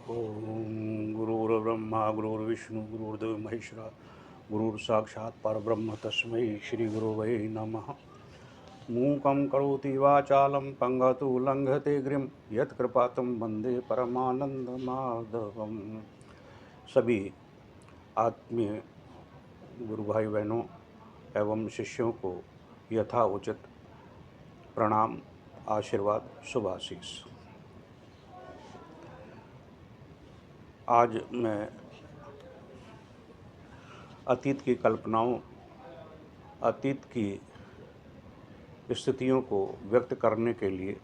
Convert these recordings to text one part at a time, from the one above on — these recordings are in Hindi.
ओम गुरुर्ब्रह्मा गुरुर्विष्णु गुरुर्देव महेश्वरा गुरुर्साक्षात् परब्रह्म तस्मै श्री गुरुवे नमः। मूकं करोति वाचालं पंगतु लंघते गिरिं यत्कृपातं वन्दे परमानंदमाधवम्। सभी आत्मीय गुरु भाई बहनों एवं शिष्यों को यथा उचित प्रणाम, आशीर्वाद, शुभाशीष। आज मैं अतीत की कल्पनाओं, अतीत की स्थितियों को व्यक्त करने के लिए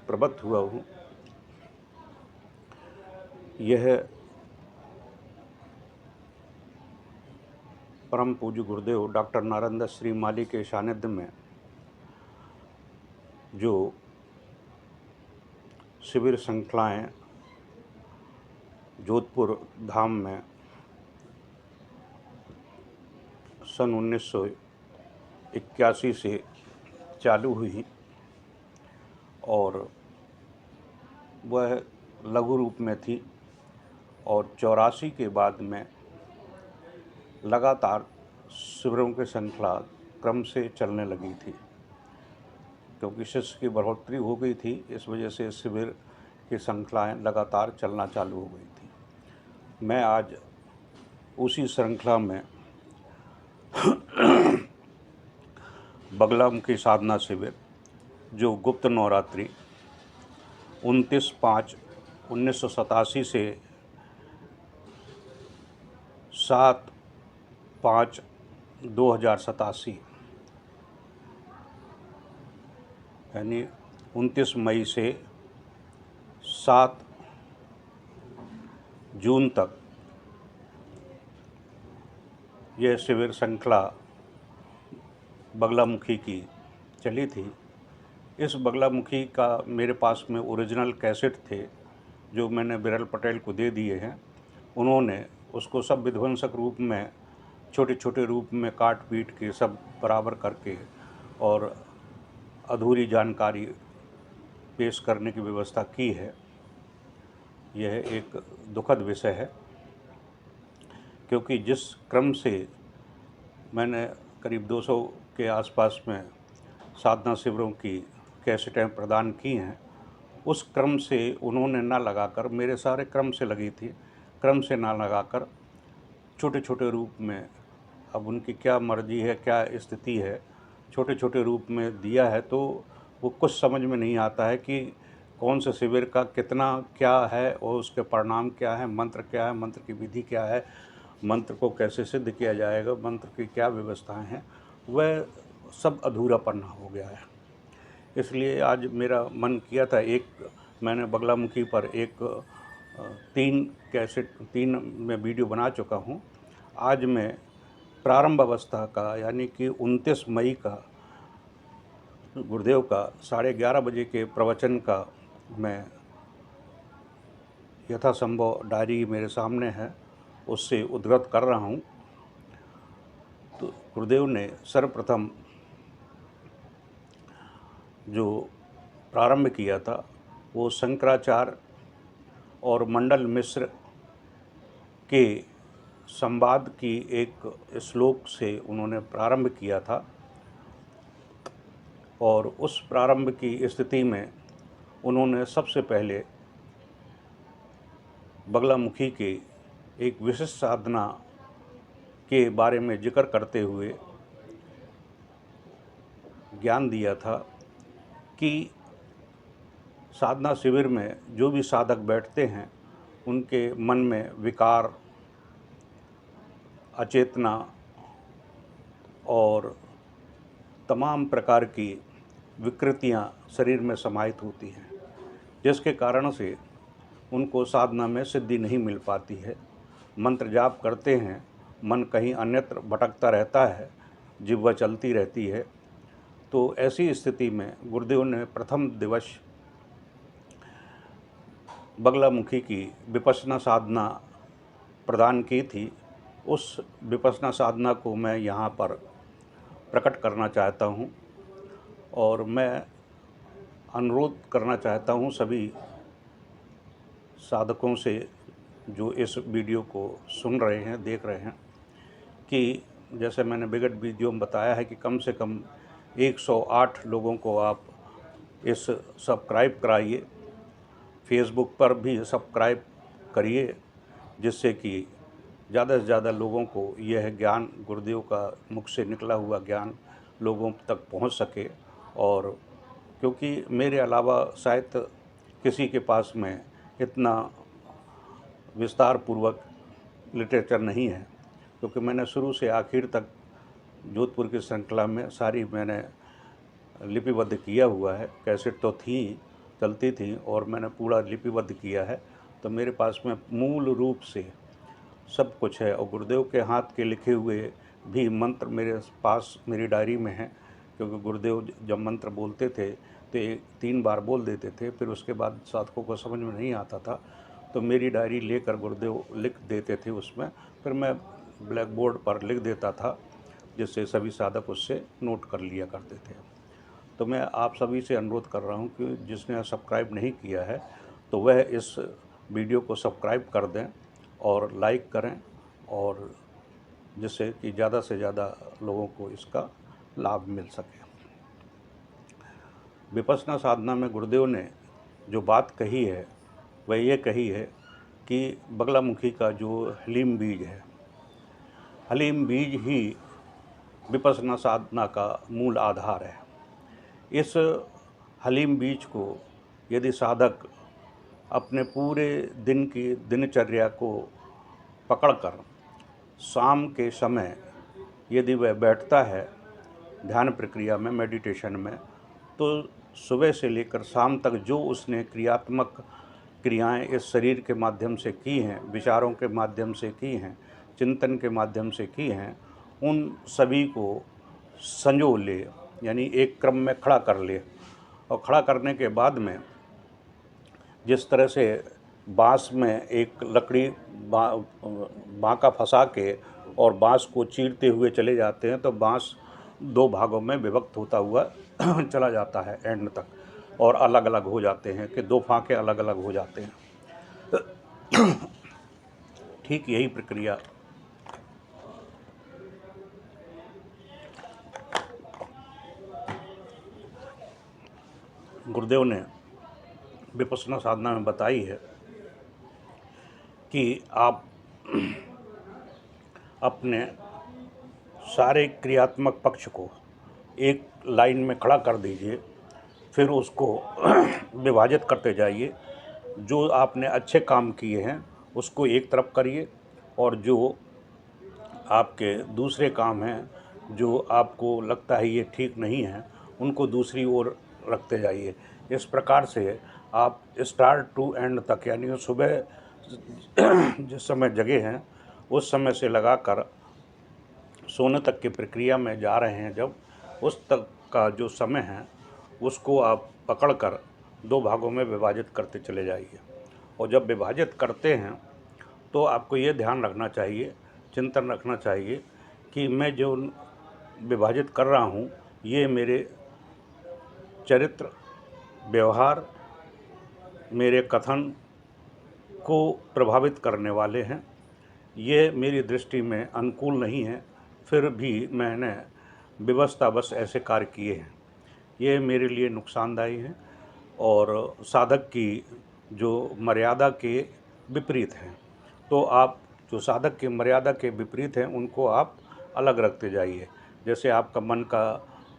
प्रबद्ध हुआ हूँ। यह परम पूज्य गुरुदेव डॉक्टर नारायण श्री माली के सानिध्य में जो शिविर श्रृंखलाएँ जोधपुर धाम में सन 1981 से चालू हुई और वह लघु रूप में थी और 84 के बाद में लगातार शिविरों की श्रृंखला क्रम से चलने लगी थी, क्योंकि शिष्य की बढ़ोतरी हो गई थी। इस वजह से शिविर की श्रृंखलाएँ लगातार चलना चालू हो गई थी। मैं आज उसी श्रृंखला में बगलामुखी साधना शिविर जो गुप्त नवरात्रि 29/5/1987 से 7/5/2087 यानी 29 मई से 7 जून तक यह शिविर श्रृंखला बगलामुखी की चली थी। इस बगलामुखी का मेरे पास में ओरिजिनल कैसेट थे जो मैंने बिरल पटेल को दे दिए हैं। उन्होंने उसको सब विध्वंसक रूप में, छोटे छोटे रूप में काट पीट के सब बराबर करके और अधूरी जानकारी पेश करने की व्यवस्था की है। यह एक दुखद विषय है, क्योंकि जिस क्रम से मैंने करीब 200 के आसपास में साधना शिविरों की कैसेटें प्रदान की हैं, उस क्रम से उन्होंने ना लगाकर, मेरे सारे क्रम से लगी थी, क्रम से ना लगाकर छोटे छोटे रूप में, अब उनकी क्या मर्जी है, क्या स्थिति है, छोटे छोटे रूप में दिया है। तो वो कुछ समझ में नहीं आता है कि कौन से शिविर का कितना क्या है और उसके परिणाम क्या है, मंत्र क्या है, मंत्र की विधि क्या है, मंत्र को कैसे सिद्ध किया जाएगा, मंत्र की क्या व्यवस्थाएं हैं, वह सब अधूरापन हो गया है। इसलिए आज मेरा मन किया था, मैंने बगलामुखी पर 3 में वीडियो बना चुका हूँ। आज मैं प्रारंभ अवस्था का यानी कि 29 मई का गुरुदेव का 11:30 बजे के प्रवचन का मैं यथासंभव, डायरी मेरे सामने है, उससे उद्धृत कर रहा हूँ। तो गुरुदेव ने सर्वप्रथम जो प्रारंभ किया था वो शंकराचार्य और मंडल मिश्र के संवाद की एक श्लोक से उन्होंने प्रारंभ किया था। और उस प्रारंभ की स्थिति में उन्होंने सबसे पहले बगलामुखी के एक विशिष्ट साधना के बारे में जिक्र करते हुए ज्ञान दिया था कि साधना शिविर में जो भी साधक बैठते हैं उनके मन में विकार, अचेतना और तमाम प्रकार की विकृतियां शरीर में समाहित होती हैं, जिसके कारण से उनको साधना में सिद्धि नहीं मिल पाती है। मंत्र जाप करते हैं, मन कहीं अन्यत्र भटकता रहता है, जिह्वा चलती रहती है। तो ऐसी स्थिति में गुरुदेव ने प्रथम दिवस बगलामुखी की विपश्यना साधना प्रदान की थी। उस विपश्यना साधना को मैं यहाँ पर प्रकट करना चाहता हूँ और मैं अनुरोध करना चाहता हूँ सभी साधकों से जो इस वीडियो को सुन रहे हैं, देख रहे हैं, कि जैसे मैंने विगत वीडियो में बताया है कि कम से कम 108 लोगों को आप इस सब्सक्राइब कराइए, फेसबुक पर भी सब्सक्राइब करिए, जिससे कि ज़्यादा से ज़्यादा लोगों को यह ज्ञान, गुरुदेव का मुख से निकला हुआ ज्ञान लोगों तक पहुंच सके। और क्योंकि मेरे अलावा शायद किसी के पास में इतना विस्तार पूर्वक लिटरेचर नहीं है, क्योंकि मैंने शुरू से आखिर तक जोधपुर की श्रृंखला में सारी मैंने लिपिबद्ध किया हुआ है। कैसेट तो थी, चलती थी, और मैंने पूरा लिपिबद्ध किया है, तो मेरे पास में मूल रूप से सब कुछ है। और गुरुदेव के हाथ के लिखे हुए भी मंत्र मेरे पास मेरी डायरी में हैं, क्योंकि गुरुदेव जब मंत्र बोलते थे तो 3 बार बोल देते थे, फिर उसके बाद साधकों को समझ में नहीं आता था, तो मेरी डायरी लेकर गुरुदेव लिख देते थे उसमें, फिर मैं ब्लैक बोर्ड पर लिख देता था, जिससे सभी साधक उससे नोट कर लिया करते थे। तो मैं आप सभी से अनुरोध कर रहा हूं कि जिसने सब्सक्राइब नहीं किया है तो वह इस वीडियो को सब्सक्राइब कर दें और लाइक करें, और जिससे कि ज़्यादा से ज़्यादा लोगों को इसका लाभ मिल सके। विपश्यना साधना में गुरुदेव ने जो बात कही है वह ये कही है कि बगलामुखी का जो हलीम बीज है, हलीम बीज ही विपश्यना साधना का मूल आधार है। इस हलीम बीज को यदि साधक अपने पूरे दिन की दिनचर्या को पकड़कर शाम के समय यदि वह बैठता है ध्यान प्रक्रिया में, मेडिटेशन में, तो सुबह से लेकर शाम तक जो उसने क्रियात्मक क्रियाएं इस शरीर के माध्यम से की हैं, विचारों के माध्यम से की हैं, चिंतन के माध्यम से की हैं, उन सभी को संजो ले, यानी एक क्रम में खड़ा कर ले। और खड़ा करने के बाद में जिस तरह से बाँस में एक लकड़ी बाँका फंसा के और बाँस को चीरते हुए चले जाते हैं, तो बाँस 2 भागों में विभक्त होता हुआ चला जाता है एंड तक, और अलग अलग हो जाते हैं कि 2 फाँके अलग अलग हो जाते हैं। ठीक यही प्रक्रिया गुरुदेव ने विपश्यना साधना में बताई है कि आप अपने सारे क्रियात्मक पक्ष को एक लाइन में खड़ा कर दीजिए, फिर उसको विभाजित करते जाइए। जो आपने अच्छे काम किए हैं उसको एक तरफ करिए, और जो आपके दूसरे काम हैं, जो आपको लगता है ये ठीक नहीं है, उनको दूसरी ओर रखते जाइए। इस प्रकार से आप स्टार्ट टू एंड तक, यानी सुबह जिस समय जगे हैं उस समय से लगाकर सोने तक की प्रक्रिया में जा रहे हैं, जब उस तक का जो समय है उसको आप पकड़कर 2 भागों में विभाजित करते चले जाइए। और जब विभाजित करते हैं तो आपको ये ध्यान रखना चाहिए, चिंतन रखना चाहिए कि मैं जो विभाजित कर रहा हूँ ये मेरे चरित्र, व्यवहार, मेरे कथन को प्रभावित करने वाले हैं, ये मेरी दृष्टि में अनुकूल नहीं है, फिर भी मैंने विवशतावश ऐसे कार्य किए हैं, ये मेरे लिए नुकसानदायी हैं और साधक की जो मर्यादा के विपरीत हैं। तो आप जो साधक की मर्यादा के विपरीत हैं उनको आप अलग रखते जाइए। जैसे आपका मन का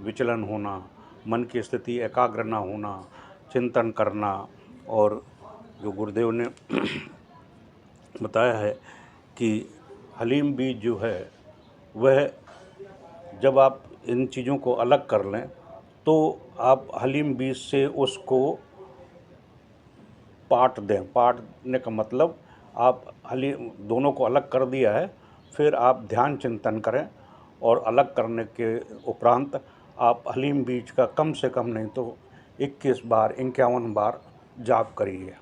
विचलन होना, मन की स्थिति एकाग्र ना होना, चिंतन करना, और जो गुरुदेव ने बताया है कि हलीम बीज जो है वह जब आप इन चीज़ों को अलग कर लें तो आप हलीम बीज से उसको पाट दें। पाटने का मतलब आप हलीम दोनों को अलग कर दिया है, फिर आप ध्यान चिंतन करें, और अलग करने के उपरांत आप हलीम बीज का कम से कम नहीं तो 21 बार 51 बार जाप करिए।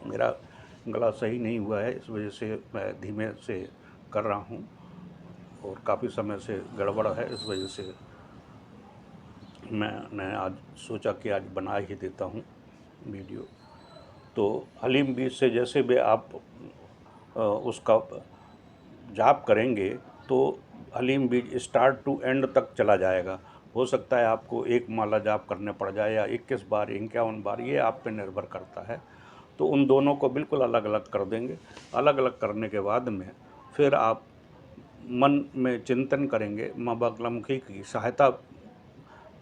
मेरा गला सही नहीं हुआ है, इस वजह से मैं धीमे से कर रहा हूँ और काफ़ी समय से गड़बड़ है, इस वजह से मैंने आज सोचा कि आज बना ही देता हूँ। वीडियो। तो हलीम बीज से जैसे भी आप उसका जाप करेंगे तो हलीम बीज स्टार्ट टू एंड तक चला जाएगा। हो सकता है आपको एक माला जाप करने पड़ जाए या 21 बार, 51 बार, ये आप पे निर्भर करता है। तो उन दोनों को बिल्कुल अलग अलग कर देंगे। अलग अलग करने के बाद में फिर आप मन में चिंतन करेंगे, माँ बगलामुखी की सहायता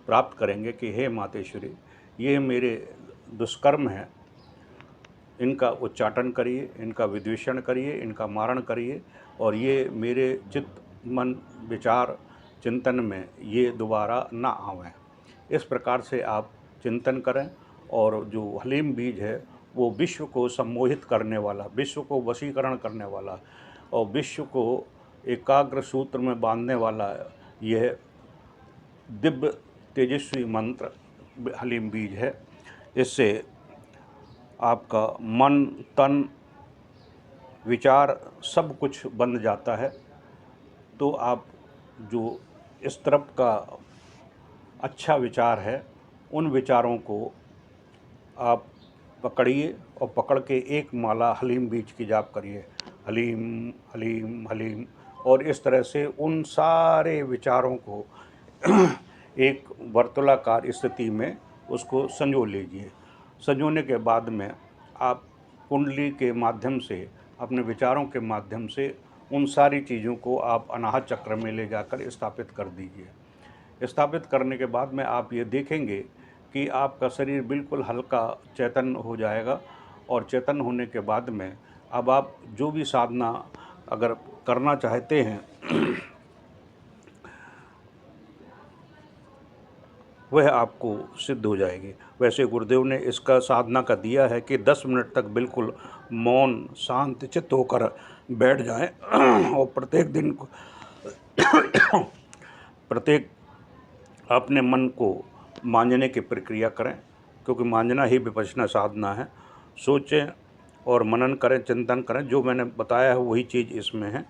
प्राप्त करेंगे कि हे मातेश्वरी, ये मेरे दुष्कर्म हैं, इनका उच्चाटन करिए, इनका विद्वेषण करिए, इनका मारण करिए, और ये मेरे चित्त मन विचार चिंतन में ये दोबारा ना आवें। इस प्रकार से आप चिंतन करें। और जो हलीम बीज है वो विश्व को सम्मोहित करने वाला, विश्व को वशीकरण करने वाला और विश्व को एकाग्र सूत्र में बांधने वाला यह दिव्य तेजस्वी मंत्र हलीम बीज है। इससे आपका मन तन विचार सब कुछ बंध जाता है। तो आप जो इस तरफ का अच्छा विचार है उन विचारों को आप पकड़िए और पकड़ के एक माला हलीम बीज की जाप करिए, हलीम हलीम हलीम। और इस तरह से उन सारे विचारों को एक वर्तुलाकार स्थिति में उसको संजो लीजिए। संजोने के बाद में आप कुंडली के माध्यम से, अपने विचारों के माध्यम से उन सारी चीज़ों को आप अनाहत चक्र में ले जाकर स्थापित कर दीजिए। स्थापित करने के बाद में आप ये देखेंगे कि आपका शरीर बिल्कुल हल्का चैतन्य हो जाएगा। और चैतन्य होने के बाद में अब आप जो भी साधना अगर करना चाहते हैं वह आपको सिद्ध हो जाएगी। वैसे गुरुदेव ने इसका साधना का दिया है कि 10 मिनट तक बिल्कुल मौन शांत चित्त होकर बैठ जाएं और प्रत्येक दिन को प्रत्येक अपने मन को मांझने की प्रक्रिया करें, क्योंकि मांझना ही विपश्यना साधना है। सोचें और मनन करें, चिंतन करें। जो मैंने बताया है वही चीज़ इसमें है।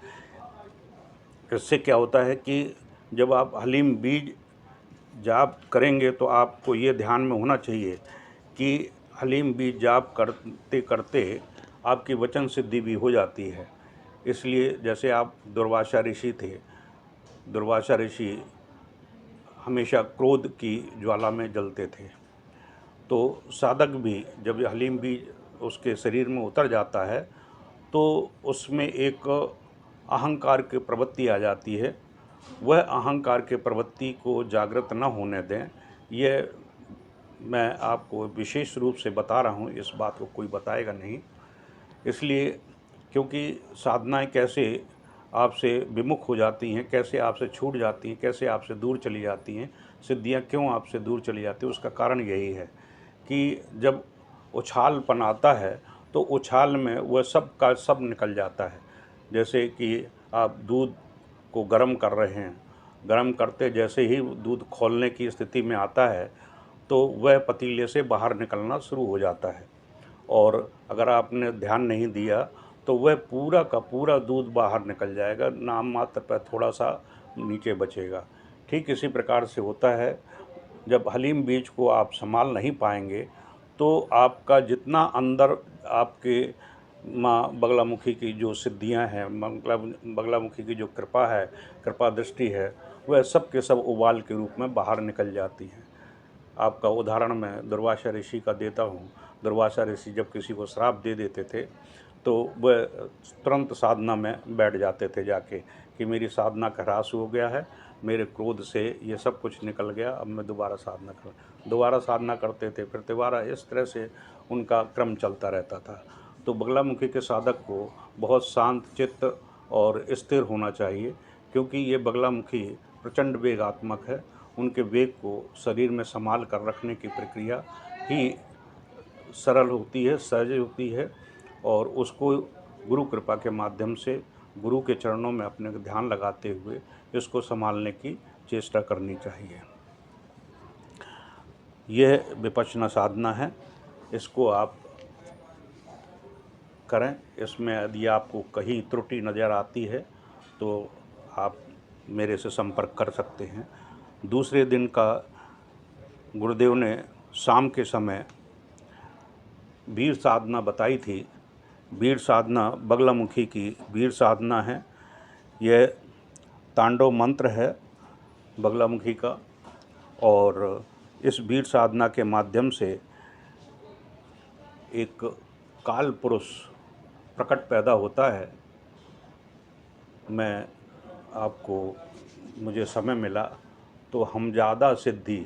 इससे क्या होता है कि जब आप हलीम बीज जाप करेंगे तो आपको ये ध्यान में होना चाहिए कि हलीम बीज जाप करते करते आपकी वचन सिद्धि भी हो जाती है। इसलिए जैसे आप दुर्वासा ऋषि थे, दुर्वासा ऋषि हमेशा क्रोध की ज्वाला में जलते थे। तो साधक भी जब हलीम बीज उसके शरीर में उतर जाता है तो उसमें एक अहंकार की प्रवृत्ति आ जाती है। वह अहंकार के प्रवृत्ति को जागृत न होने दें। यह मैं आपको विशेष रूप से बता रहा हूँ, इस बात को कोई बताएगा नहीं। इसलिए क्योंकि साधनाएं कैसे आपसे विमुख हो जाती हैं, कैसे आपसे छूट जाती हैं, कैसे आपसे दूर चली जाती हैं, सिद्धियां क्यों आपसे दूर चली जाती हैं, उसका कारण यही है कि जब उछालपन आता है तो उछाल में वह सब का सब निकल जाता है। जैसे कि आप दूध को गर्म कर रहे हैं, गर्म करते जैसे ही दूध खौलने की स्थिति में आता है तो वह पतीले से बाहर निकलना शुरू हो जाता है। और अगर आपने ध्यान नहीं दिया तो वह पूरा का पूरा दूध बाहर निकल जाएगा, नाम मात्र पर थोड़ा सा नीचे बचेगा। ठीक इसी प्रकार से होता है, जब हलीम बीज को आप संभाल नहीं पाएंगे तो आपका जितना अंदर आपके माँ बगलामुखी की जो सिद्धियां हैं, बगलामुखी की जो कृपा है, कृपा दृष्टि है, वह सब के सब उबाल के रूप में बाहर निकल जाती हैं। आपका उदाहरण मैं दुर्वासा ऋषि का देता हूँ। दुर्वासा ऋषि जब किसी को श्राप दे देते थे तो वह तुरंत साधना में बैठ जाते थे जाके कि मेरी साधना का ह्रास हो गया है, मेरे क्रोध से ये सब कुछ निकल गया, अब मैं दोबारा साधना दोबारा साधना करते थे, फिर दोबारा इस तरह से उनका क्रम चलता रहता था। तो बगलामुखी के साधक को बहुत शांत चित्त और स्थिर होना चाहिए, क्योंकि ये बगलामुखी प्रचंड वेगात्मक है। उनके वेग को शरीर में संभाल कर रखने की प्रक्रिया ही सरल होती है, सहज होती है। और उसको गुरु कृपा के माध्यम से गुरु के चरणों में अपने ध्यान लगाते हुए इसको संभालने की चेष्टा करनी चाहिए। यह विपश्यना साधना है, इसको आप करें। इसमें यदि आपको कहीं त्रुटि नज़र आती है तो आप मेरे से संपर्क कर सकते हैं। दूसरे दिन का गुरुदेव ने शाम के समय वीर साधना बताई थी, वीर साधना बगलामुखी की वीर साधना है। यह तांडव मंत्र है बगलामुखी का, और इस वीर साधना के माध्यम से एक काल पुरुष प्रकट पैदा होता है। मैं आपको, मुझे समय मिला तो हमजादा सिद्धि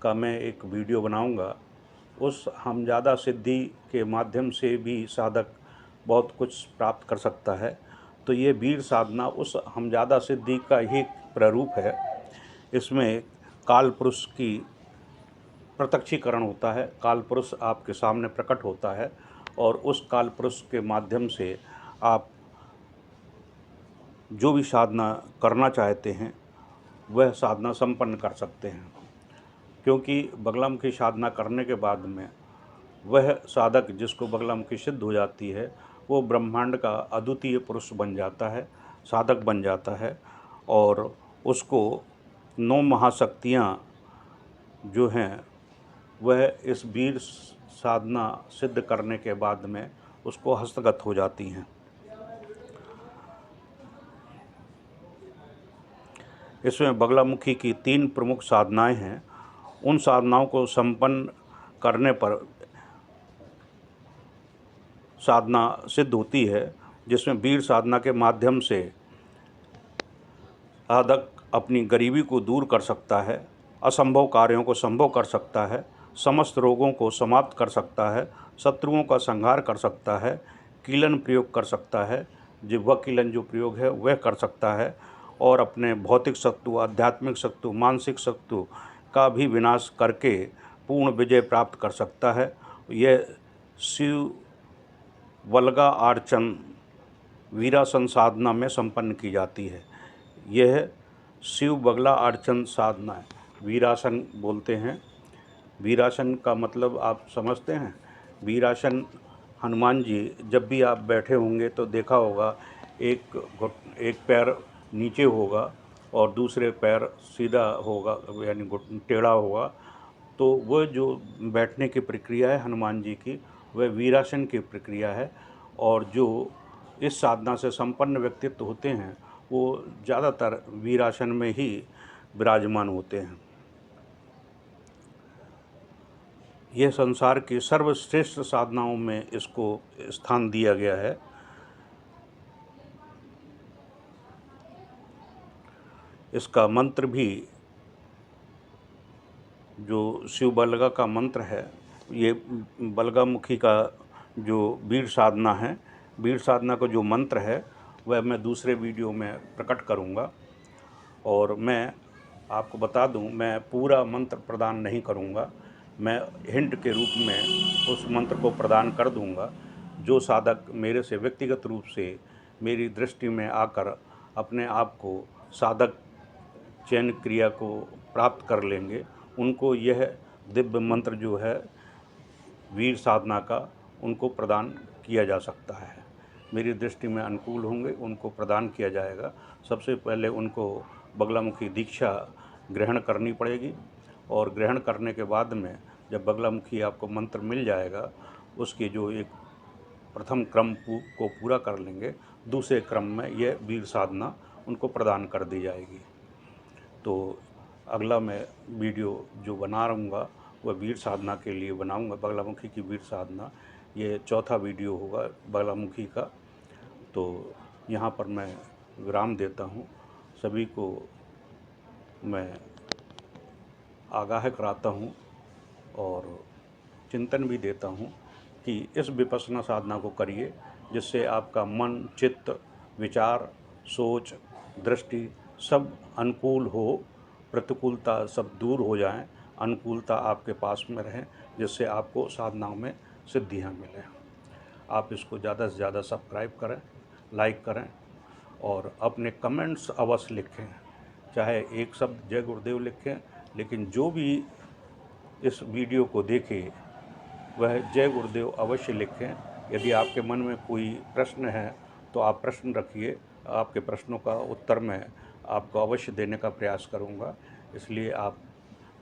का मैं एक वीडियो बनाऊंगा। उस हमजादा सिद्धि के माध्यम से भी साधक बहुत कुछ प्राप्त कर सकता है। तो ये वीर साधना उस हमजादा सिद्धि का ही प्रारूप है। इसमें काल पुरुष की प्रत्यक्षीकरण होता है, काल पुरुष आपके सामने प्रकट होता है और उस काल पुरुष के माध्यम से आप जो भी साधना करना चाहते हैं वह साधना संपन्न कर सकते हैं। क्योंकि बगलामुखी साधना करने के बाद में वह साधक जिसको बगलामुखी सिद्ध हो जाती है वो ब्रह्मांड का अद्वितीय पुरुष बन जाता है, साधक बन जाता है, और उसको 9 महाशक्तियाँ जो हैं वह इस वीर साधना सिद्ध करने के बाद में उसको हस्तगत हो जाती हैं। इसमें बगलामुखी की 3 प्रमुख साधनाएं हैं। उन साधनाओं को संपन्न करने पर साधना सिद्ध होती है, जिसमें वीर साधना के माध्यम से साधक अपनी गरीबी को दूर कर सकता है, असंभव कार्यों को संभव कर सकता है, समस्त रोगों को समाप्त कर सकता है, शत्रुओं का संहार कर सकता है, कीलन प्रयोग कर सकता है, जिह्वा कीलन जो प्रयोग है वह कर सकता है, और अपने भौतिक शत्रु, आध्यात्मिक शत्रु, मानसिक शत्रु का भी विनाश करके पूर्ण विजय प्राप्त कर सकता है। यह शिव वल्गा अर्चन वीरासन साधना में संपन्न की जाती है। यह शिव बगला अर्चन साधना है, वीरासन बोलते हैं। वीरासन का मतलब आप समझते हैं? वीरासन हनुमान जी जब भी आप बैठे होंगे तो देखा होगा एक पैर नीचे होगा और दूसरे पैर सीधा होगा, यानी टेढ़ा होगा। तो वह जो बैठने की प्रक्रिया है हनुमान जी की, वह वीरासन की प्रक्रिया है। और जो इस साधना से संपन्न व्यक्तित्व होते हैं वो ज़्यादातर वीरासन में ही विराजमान होते हैं। यह संसार की सर्वश्रेष्ठ साधनाओं में इसको स्थान दिया गया है। इसका मंत्र भी जो शिव बलगा का मंत्र है, ये बलगामुखी का जो वीर साधना है, वीर साधना का जो मंत्र है वह मैं दूसरे वीडियो में प्रकट करूँगा। और मैं आपको बता दूं, मैं पूरा मंत्र प्रदान नहीं करूँगा, मैं हिंट के रूप में उस मंत्र को प्रदान कर दूँगा। जो साधक मेरे से व्यक्तिगत रूप से मेरी दृष्टि में आकर अपने आप को साधक चयन क्रिया को प्राप्त कर लेंगे, उनको यह दिव्य मंत्र जो है वीर साधना का उनको प्रदान किया जा सकता है। मेरी दृष्टि में अनुकूल होंगे उनको प्रदान किया जाएगा। सबसे पहले उनको बगलामुखी दीक्षा ग्रहण करनी पड़ेगी, और ग्रहण करने के बाद में जब बगलामुखी आपको मंत्र मिल जाएगा, उसके जो एक प्रथम क्रम को पूरा कर लेंगे, दूसरे क्रम में यह वीर साधना उनको प्रदान कर दी जाएगी। तो अगला मैं वीडियो जो बना रहूँगा वह वीर साधना के लिए बनाऊँगा, बगलामुखी की वीर साधना। ये चौथा वीडियो होगा बगलामुखी का। तो यहाँ पर मैं विराम देता हूँ। सभी को मैं आगाह कराता हूँ और चिंतन भी देता हूँ कि इस विपश्यना साधना को करिए, जिससे आपका मन, चित्त, विचार, सोच, दृष्टि सब अनुकूल हो, प्रतिकूलता सब दूर हो जाएं, अनुकूलता आपके पास में रहें, जिससे आपको साधनाओं में सिद्धियां मिलें। आप इसको ज़्यादा से ज़्यादा सब्सक्राइब करें, लाइक करें और अपने कमेंट्स अवश्य लिखें। चाहे एक शब्द जय गुरुदेव लिखें, लेकिन जो भी इस वीडियो को देखे वह जय गुरुदेव अवश्य लिखें। यदि आपके मन में कोई प्रश्न है तो आप प्रश्न रखिए, आपके प्रश्नों का उत्तर मैं आपको अवश्य देने का प्रयास करूंगा। इसलिए आप,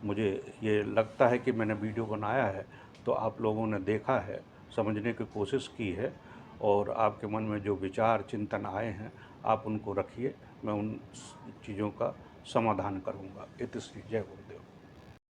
मुझे ये लगता है कि मैंने वीडियो बनाया है तो आप लोगों ने देखा है, समझने की कोशिश की है और आपके मन में जो विचार चिंतन आए हैं आप उनको रखिए, मैं उन चीज़ों का समाधान करूँगा। इतिश्री जय गुरुदेव।